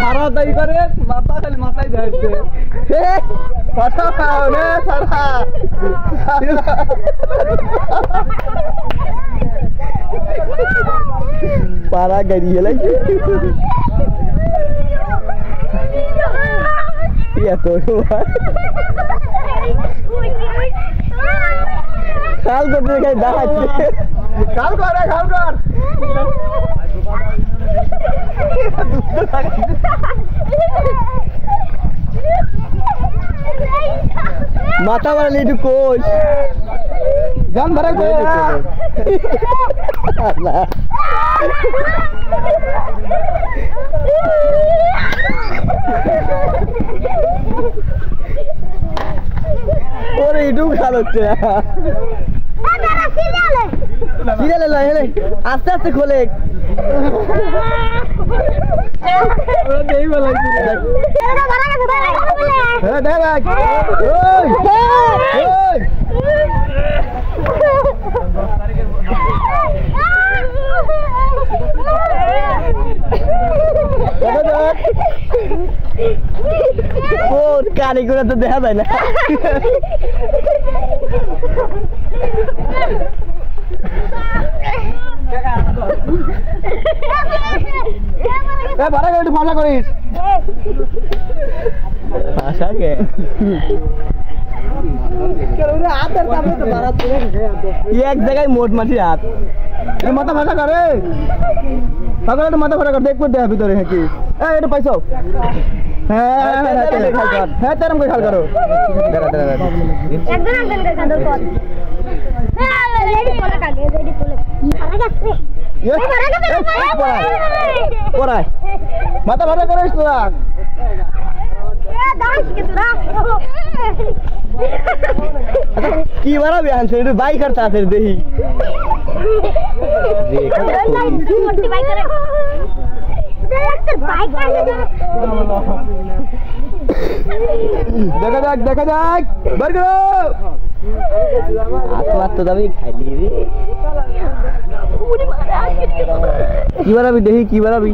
সারা দাই করে মাথা খালি মাথায় ধরছে কথা খাও রে সারা পারা গাড়িয়ে লাগে এত খাল করতে দেখাই দাঁড়াচ্ছে খাল কর খাল কর মাথা বাড়ালে একটু কোষ গান ধরা ওরে একটু খাল হচ্ছে আস্তে আস্তে খোলে কানে করে তো দেখা যায় না ভাড়া করে একটু ভাড়া করিস এক জায়গায় মোট মাটি হাত মাথা ভাষা করে সকালে একটু মাথা ভাড়া কর দেখবো দেওয়া ভিতরে হ্যাঁ কি এটা পাইছো হ্যাঁ তেরম করে খাল করো মাথা ভাড়া করিস তোরা কি বাড়াবি আনছে একটু বাইক আর তাড়াতাড়ি দেখি দেখা যাক দেখা যাক বার করো তো দাবি খাইলি রে কি বাড়াবি দেখি কি বাড়াবি